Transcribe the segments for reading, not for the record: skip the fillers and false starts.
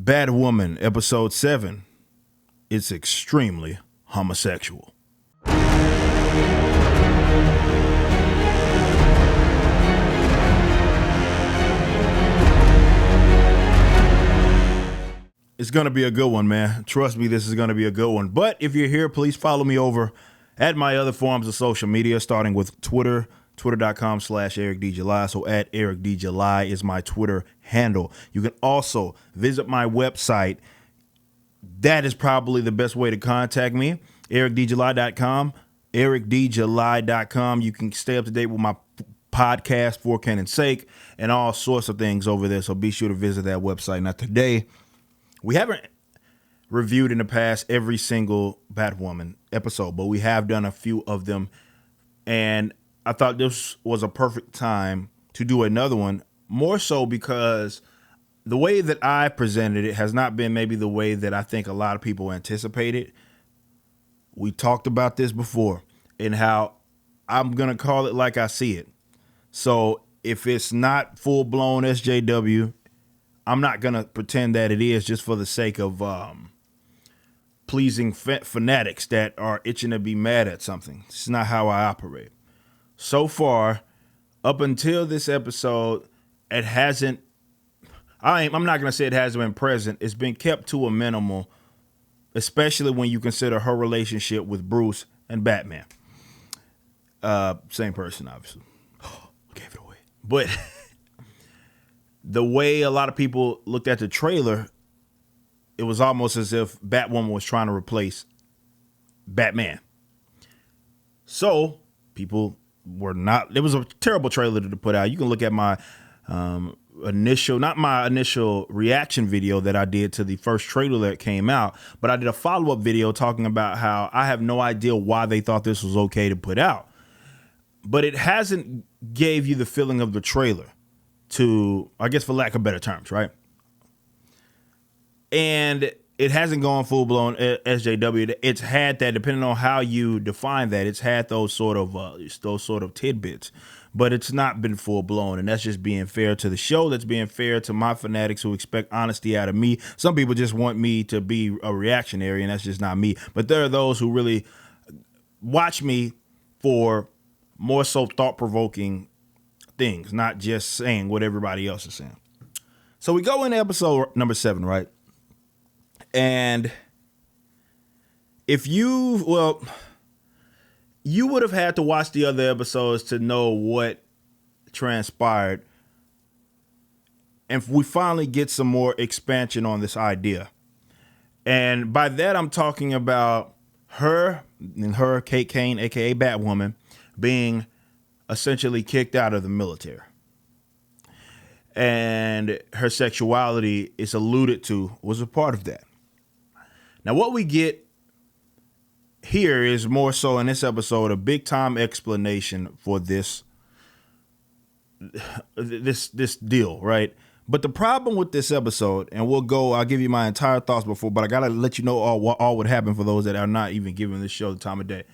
Batwoman, episode 7. It's extremely homosexual. It's going to be a good one, man. Trust me, this is going to be a good one. But if you're here, please follow me over at my other forms of social media, starting with Twitter, twitter.com/EricDJuly. So at EricDJuly is my Twitter handle. You can also visit my website. That is probably the best way to contact me, ericdjuly.com, ericdjuly.com. You can stay up to date with my podcast, For Canon's Sake, and all sorts of things over there. So be sure to visit that website. Now today, we haven't reviewed in the past every single Batwoman episode, but we have done a few of them. And I thought this was a perfect time to do another one, more so because the way that I presented it has not been maybe the way that I think a lot of people anticipated. We talked about this before and how I'm going to call it like I see it. So if it's not full-blown SJW, I'm not going to pretend that it is just for the sake of pleasing fanatics that are itching to be mad at something. It's not how I operate. So far, up until this episode, it hasn't, I'm not going to say it hasn't been present. It's been kept to a minimal, especially when you consider her relationship with Bruce and Batman. Same person, obviously. Gave it away. But the way a lot of people looked at the trailer, it was almost as if Batwoman was trying to replace Batman. So people were not, it was a terrible trailer to put out. You can look at my not my initial reaction video that I did to the first trailer that came out, but I did a follow-up video talking about how I have no idea why they thought this was okay to put out. But it hasn't gave you the feeling of the trailer, to, I guess, for lack of better terms, right? And it hasn't gone full-blown SJW. It's had that, depending on how you define that, it's had those sort of tidbits, but it's not been full-blown, and that's just being fair to the show. That's being fair to my fanatics who expect honesty out of me. Some people just want me to be a reactionary, and that's just not me. But there are those who really watch me for more so thought-provoking things, not just saying what everybody else is saying. So we go into episode number 7, right? And if you would have had to watch the other episodes to know what transpired. And we finally get some more expansion on this idea. And by that, I'm talking about Kate Kane, aka Batwoman, being essentially kicked out of the military. And her sexuality is alluded to was a part of that. Now, what we get here is more so in this episode a big time explanation for this deal, right? But the problem with this episode, and I'll give you my entire thoughts before, but I gotta let you know all what happened for those that are not even giving this show the time of day.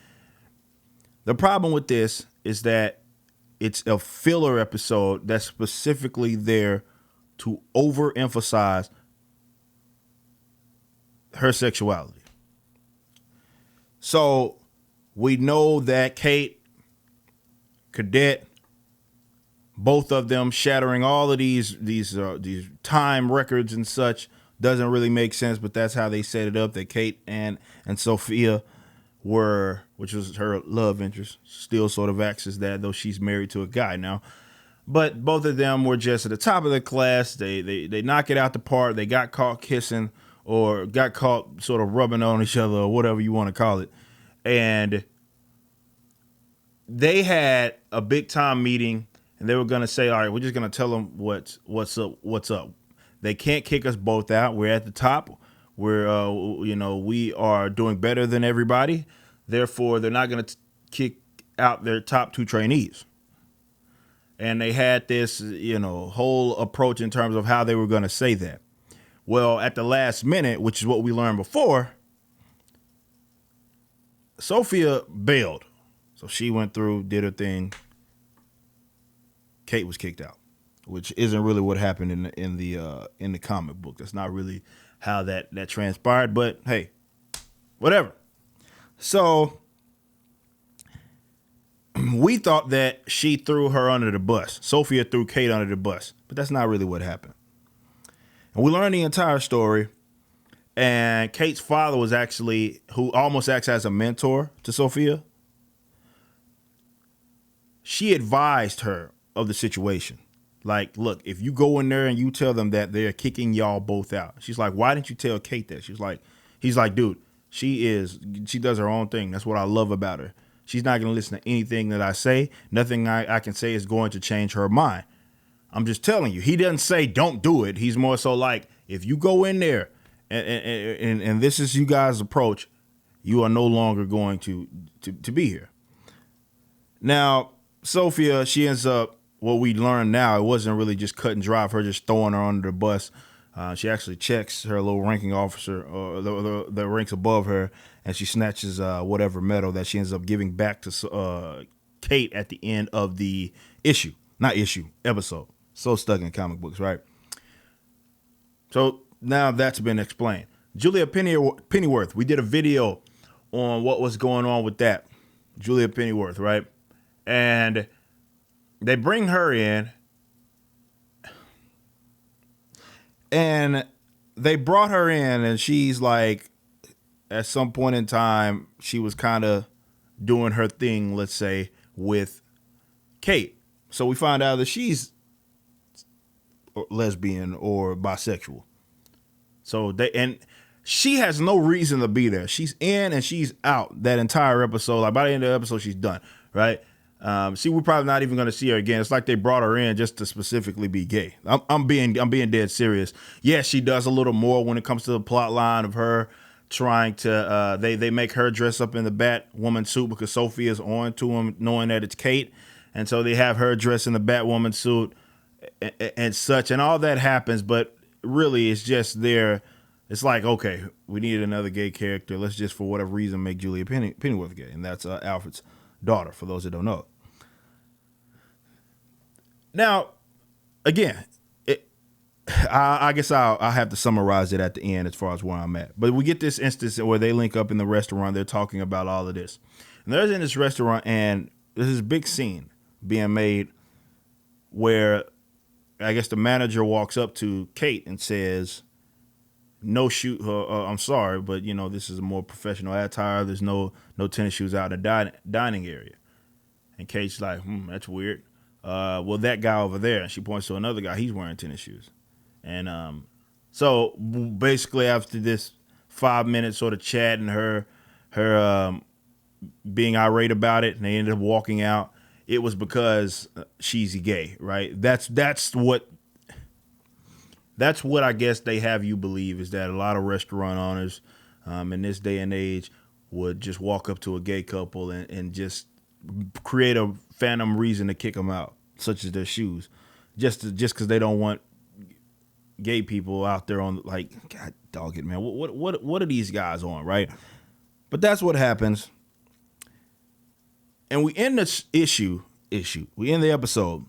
The problem with this is that it's a filler episode that's specifically there to overemphasize her sexuality. So we know that Kate, Cadet, both of them shattering all of these time records and such doesn't really make sense, but that's how they set it up, that Kate and Sophia were, which was her love interest, still sort of acts as that, though she's married to a guy now. But both of them were just at the top of the class. They knock it out the park. They got caught kissing or got caught sort of rubbing on each other or whatever you want to call it. And they had a big time meeting and they were going to say, all right, we're just going to tell them what's up. They can't kick us both out. We're at the top. We are doing better than everybody. Therefore, they're not going to kick out their top 2 trainees. And they had this, whole approach in terms of how they were going to say that. Well, at the last minute, which is what we learned before, Sophia bailed. So she went through, did her thing. Kate was kicked out. which isn't really what happened in the comic book. That's not really how that transpired. But hey, whatever. So we thought that she threw her under the bus. Sophia threw Kate under the bus, but that's not really what happened. And we learned the entire story. And Kate's father was actually, who almost acts as a mentor to Sophia. She advised her of the situation. Like, look, if you go in there and you tell them that they're kicking y'all both out. She's like, why didn't you tell Kate that? He's like, dude, she does her own thing. That's what I love about her. She's not going to listen to anything that I say. Nothing I can say is going to change her mind. I'm just telling you. He doesn't say don't do it. He's more so like, if you go in there and this is you guys' approach, you are no longer going to be here. Now, Sophia, she ends up, what we learned now, it wasn't really just cut and dry, her just throwing her under the bus. She actually checks her little ranking officer, or the ranks above her, and she snatches whatever medal that she ends up giving back to Kate at the end of the episode. So stuck in comic books, right? So now that's been explained. Julia Pennyworth, we did a video on what was going on with that. Julia Pennyworth, right? And they bring her in, and they brought her in, and she's like, at some point in time, she was kind of doing her thing, let's say, with Kate. So we find out that she's lesbian or bisexual. So she has no reason to be there. She's in and she's out that entire episode. Like by the end of the episode, she's done, right? We're probably not even going to see her again. It's like they brought her in just to specifically be gay. I'm being dead serious. Yes, she does a little more when it comes to the plot line of her trying to. They make her dress up in the Batwoman suit because Sophie is on to him, knowing that it's Kate, and so they have her dress in the Batwoman suit and such, and all that happens. But really, it's just there. It's like, okay, we need another gay character. Let's just, for whatever reason, make Julia Pennyworth gay, and that's Alfred's daughter, for those that don't know. Now, again, I guess I'll have to summarize it at the end as far as where I'm at. But we get this instance where they link up in the restaurant. They're talking about all of this. And they're in this restaurant, and there's this big scene being made where I guess the manager walks up to Kate and says, no shoe. I'm sorry, but this is a more professional attire. There's no tennis shoes out in the dining area. And Kate's like, that's weird. Well, that guy over there, and she points to another guy. He's wearing tennis shoes. And so basically, after this 5-minute sort of chat and her being irate about it, and they ended up walking out. It was because she's gay, right? That's what I guess they have you believe, is that a lot of restaurant owners in this day and age would just walk up to a gay couple and just create a phantom reason to kick them out, such as their shoes, just because they don't want gay people out there on, like, God dog it, man. What are these guys on, right? But that's what happens. And we end this we end the episode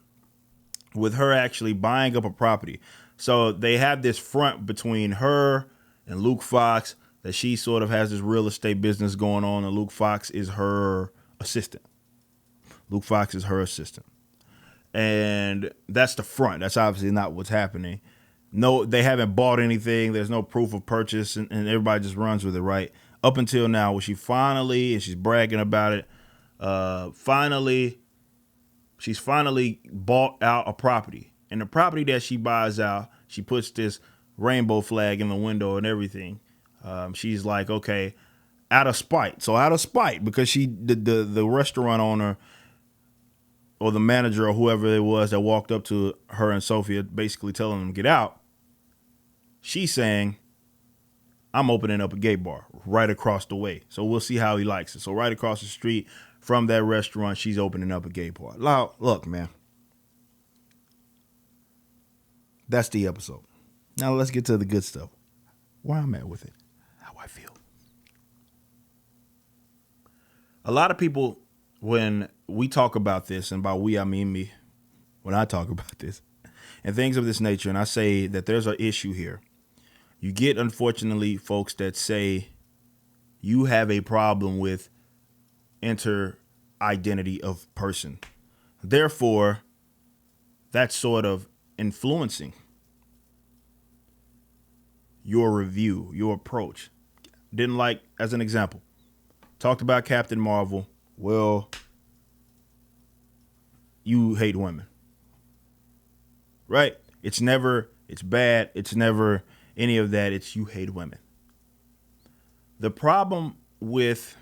with her actually buying up a property. So they have this front between her and Luke Fox that she sort of has this real estate business going on, and Luke Fox is her assistant. And that's the front. That's obviously not what's happening. No, they haven't bought anything. There's no proof of purchase, and everybody just runs with it, right? Up until now, where she finally, and she's bragging about it, she's finally bought out a property. And the property that she buys out, she puts this rainbow flag in the window and everything. She's like, okay, out of spite. So out of spite, because the restaurant owner or the manager or whoever it was that walked up to her and Sophia, basically telling them to get out, she's saying, I'm opening up a gay bar right across the way. So we'll see how he likes it. So right across the street from that restaurant, she's opening up a gay bar. Look, man. That's the episode. Now let's get to the good stuff. Where I'm at with it. How I feel. A lot of people, when we talk about this, and by we I mean me, when I talk about this, and things of this nature. And I say that there's an issue here. You get, unfortunately, folks that say you have a problem with identity of person. Therefore, that's sort of influencing your review, your approach. Didn't like, as an example, talked about Captain Marvel. Well, you hate women, right? It's bad. It's never any of that. It's you hate women. The problem with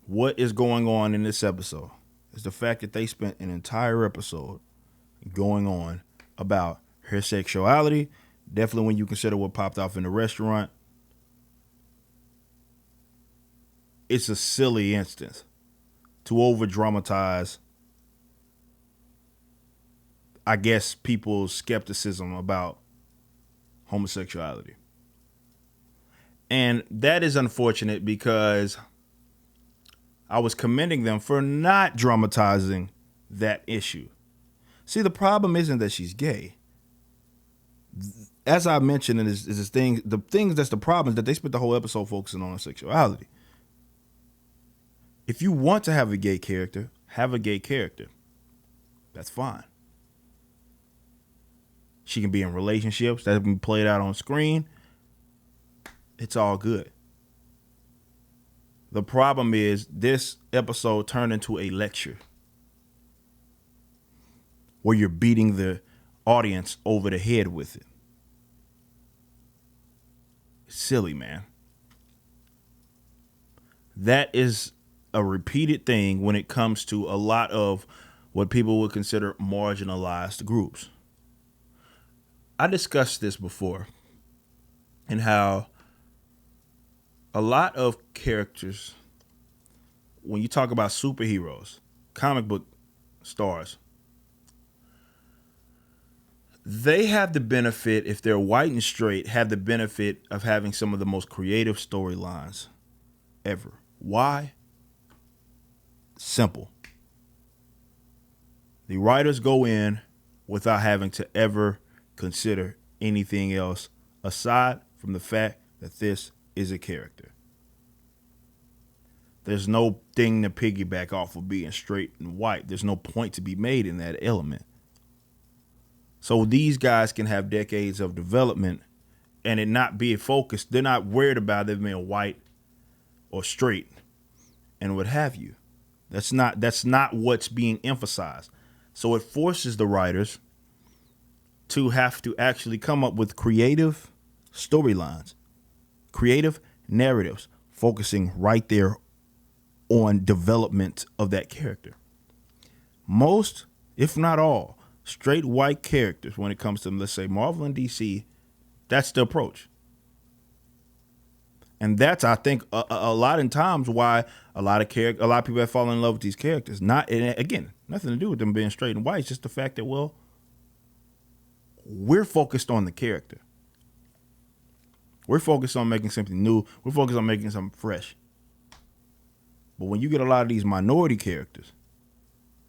what is going on in this episode is the fact that they spent an entire episode going on about her sexuality. Definitely when you consider what popped off in the restaurant. It's a silly instance to over dramatize, I guess, people's skepticism about homosexuality. And that is unfortunate because I was commending them for not dramatizing that issue. See, the problem isn't that she's gay. As I mentioned, the thing that's the problem is that they spent the whole episode focusing on her sexuality. If you want to have a gay character, have a gay character. That's fine. She can be in relationships that have been played out on screen. It's all good. The problem is this episode turned into a lecture where you're beating the audience over the head with it. It's silly, man. That is a repeated thing when it comes to a lot of what people would consider marginalized groups. I discussed this before and how a lot of characters, when you talk about superheroes, comic book stars, they have the benefit, if they're white and straight, have the benefit of having some of the most creative storylines ever. Why? Simple. The writers go in without having to ever consider anything else aside from the fact that this is a character. There's no thing to piggyback off of being straight and white. There's no point to be made in that element. So these guys can have decades of development and it not be focused. They're not worried about them being white or straight and what have you. That's not what's being emphasized. So it forces the writers to have to actually come up with creative storylines, creative narratives, focusing right there on development of that character. Most, if not all, straight white characters, when it comes to, let's say, Marvel and DC, that's the approach. And that's, I think, a lot of times why a lot of people have fallen in love with these characters. Not, and again, nothing to do with them being straight and white. It's just the fact that, well, we're focused on the character. We're focused on making something new. We're focused on making something fresh. But when you get a lot of these minority characters,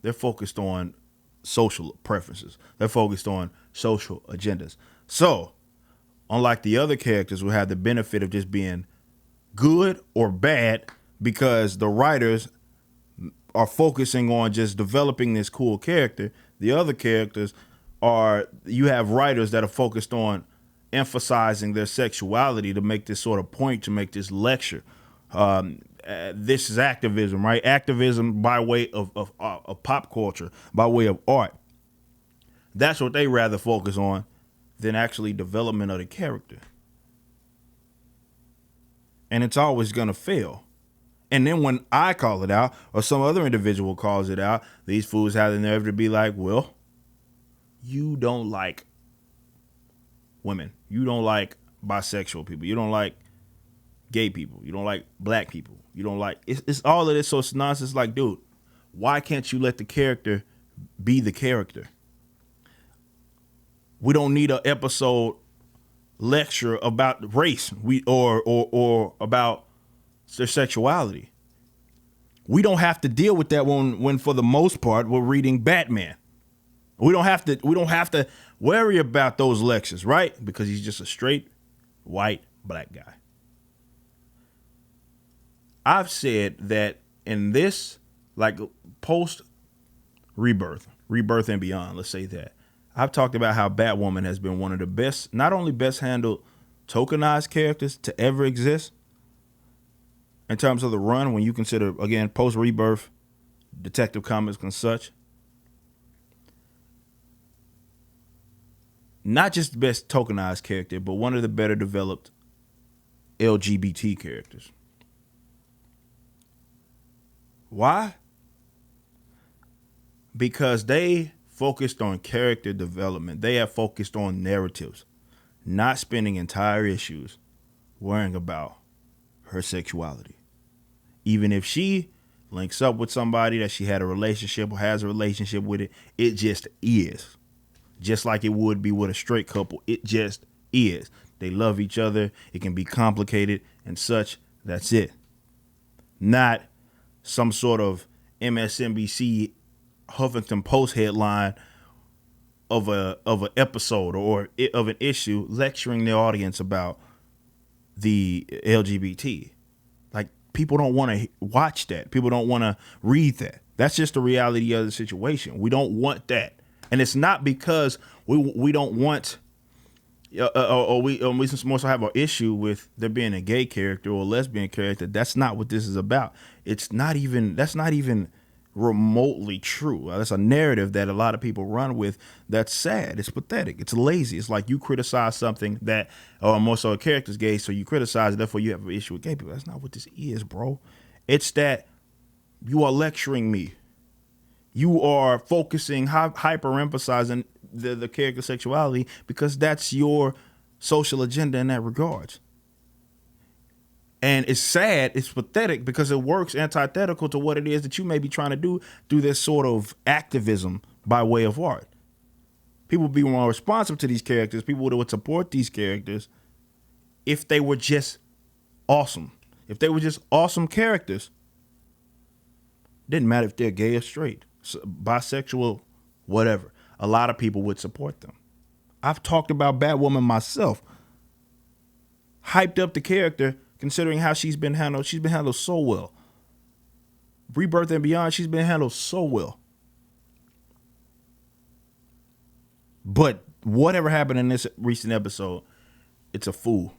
they're focused on social preferences. They're focused on social agendas. So, unlike the other characters who have the benefit of just being good or bad because the writers are focusing on just developing this cool character, the other characters you have writers that are focused on emphasizing their sexuality to make this sort of point, to make this lecture. This is activism, right? Activism by way of pop culture, by way of art. That's what they rather focus on than actually development of the character. And it's always going to fail. And then when I call it out or some other individual calls it out, these fools have the nerve to be like, well, you don't like women. You don't like bisexual people. You don't like gay people. You don't like black people. You don't like, it's all of this. So it's nonsense. Like, dude, why can't you let the character be the character? We don't need an episode lecture about race or about their sexuality. We don't have to deal with that when for the most part we're reading Batman. We don't have to Worry about those lectures, right? Because he's just a straight white black guy. I've said that in this, like post rebirth and beyond, let's say that, I've talked about how Batwoman has been one of the best, not only best handled tokenized characters to ever exist in terms of the run, when you consider, again, post rebirth, Detective Comics and such. Not just the best tokenized character, but one of the better developed LGBT characters. Why? Because they focused on character development. They have focused on narratives, not spending entire issues worrying about her sexuality. Even if she links up with somebody that she had a relationship or has a relationship with, it just is. Just like it would be with a straight couple. It just is. They love each other. It can be complicated and such. That's it. Not some sort of MSNBC Huffington Post headline of an episode or of an issue lecturing the audience about the LGBT. Like, people don't want to watch that. People don't want to read that. That's just the reality of the situation. We don't want that. And it's not because we don't want or we more so have an issue with there being a gay character or a lesbian character. That's not what this is about. That's not even remotely true. That's a narrative that a lot of people run with. That's sad. It's pathetic. It's lazy. It's like you criticize something that, or more so a character's gay, so you criticize it, therefore you have an issue with gay people. That's not what this is, bro. It's that you are lecturing me. You are focusing, hyper emphasizing the character sexuality because that's your social agenda in that regard. And it's sad, it's pathetic because it works antithetical to what it is that you may be trying to do through this sort of activism by way of art. People would be more responsive to these characters. People would support these characters if they were just awesome. If they were just awesome characters. Didn't matter if they're gay or straight, bisexual, whatever. A lot of people would support them. I've talked about Batwoman myself. Hyped up the character considering how she's been handled. She's been handled so well. Rebirth and beyond, she's been handled so well. But whatever happened in this recent episode, it's a fool.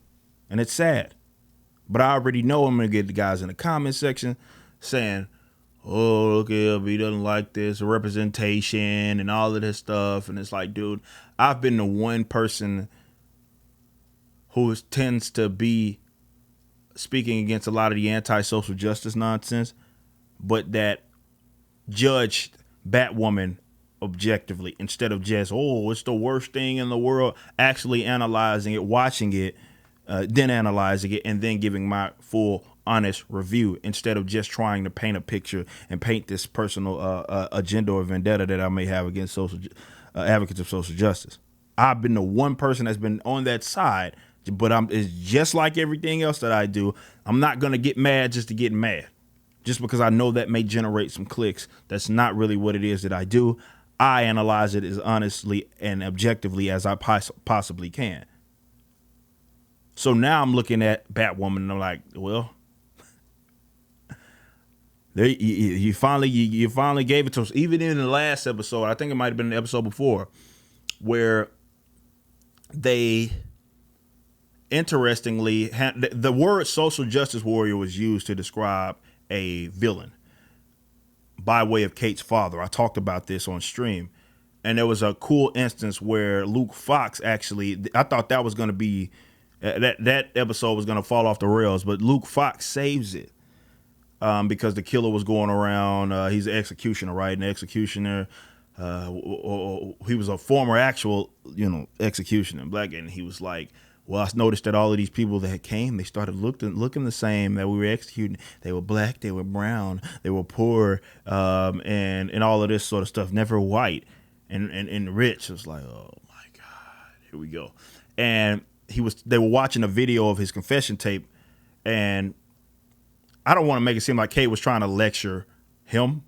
And it's sad. But I already know I'm going to get the guys in the comment section saying, oh, look, LB doesn't like this representation and all of this stuff. And it's like, dude, I've been the one person who tends to be speaking against a lot of the anti-social justice nonsense, but that judged Batwoman objectively instead of just, oh, it's the worst thing in the world, actually analyzing it, watching it, then analyzing it, and then giving my full honest review instead of just trying to paint a picture and paint this personal agenda or vendetta that I may have against social advocates of social justice. I've been the one person that's been on that side, but it's just like everything else that I do. I'm not going to get mad just to get mad, just because I know that may generate some clicks. That's not really what it is that I do. I analyze it as honestly and objectively as I possibly can. So now I'm looking at Batwoman and I'm like, well, there, you finally gave it to us. Even in the last episode, I think it might have been the episode before, where they, interestingly, the word social justice warrior was used to describe a villain by way of Kate's father. I talked about this on stream. And there was a cool instance where Luke Fox actually, I thought that was going to be, that episode was going to fall off the rails, but Luke Fox saves it. Because the killer was going around, he's an executioner, right? An executioner, he was a former actual, executioner, black, and he was like, well, I noticed that all of these people that came, they started looking the same that we were executing. They were black, they were brown, they were poor, and all of this sort of stuff, never white and rich. It was like, oh my God, here we go. And they were watching a video of his confession tape, and I don't want to make it seem like Kate was trying to lecture him,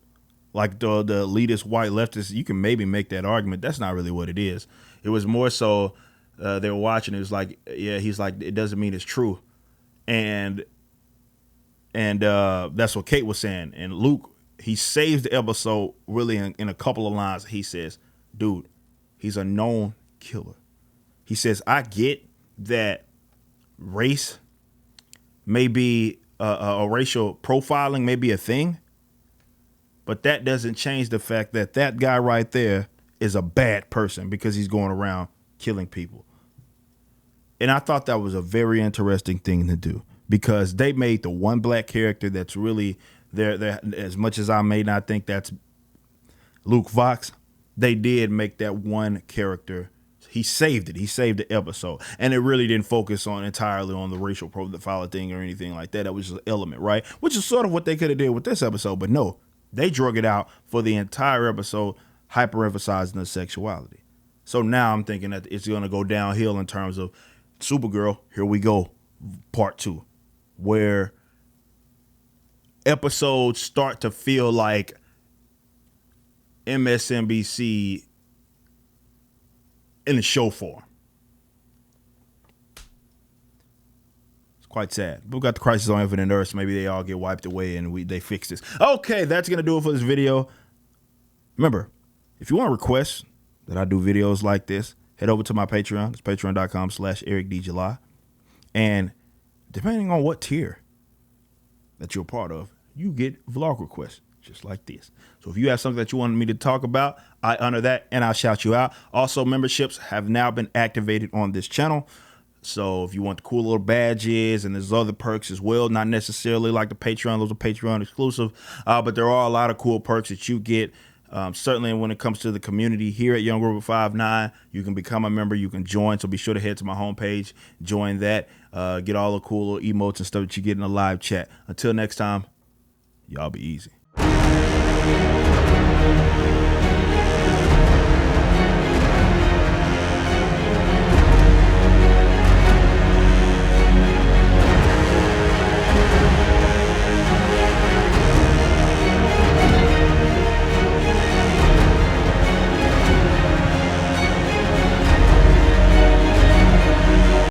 like the elitist white leftist. You can maybe make that argument. That's not really what it is. It was more so they were watching. It was like, yeah, he's like, it doesn't mean it's true, and that's what Kate was saying. And Luke, he saves the episode really in a couple of lines. He says, "Dude, he's a known killer." He says, "I get that race may be a racial profiling may be a thing, but that doesn't change the fact that that guy right there is a bad person because he's going around killing people." And I thought that was a very interesting thing to do, because they made the one black character that's really there. As much as I may not think that's Luke Vox, they did make that one character. He saved it. He saved the episode. And it really didn't focus on entirely on the racial profiler thing or anything like that. That was just an element, right? Which is sort of what they could have did with this episode. But no, they drug it out for the entire episode, hyper-emphasizing the sexuality. So now I'm thinking that it's going to go downhill in terms of Supergirl. Here we go, part 2, where episodes start to feel like MSNBC in the show form. It's quite sad. We've got the Crisis on Infinite Earths. Maybe they all get wiped away and they fix this. Okay, that's going to do it for this video. Remember, if you want to request that I do videos like this, head over to my Patreon. It's patreon.com/EricDJuly. And depending on what tier that you're a part of, you get vlog requests just like this. So if you have something that you wanted me to talk about, I honor that and I'll shout you out. Also, memberships have now been activated on this channel. So if you want the cool little badges, and there's other perks as well, not necessarily like the Patreon, those are Patreon exclusive, but there are a lot of cool perks that you get. Certainly when it comes to the community here at Young Robert 59, you can become a member, you can join. So be sure to head to my homepage, join that, get all the cool little emotes and stuff that you get in the live chat. Until next time, y'all be easy.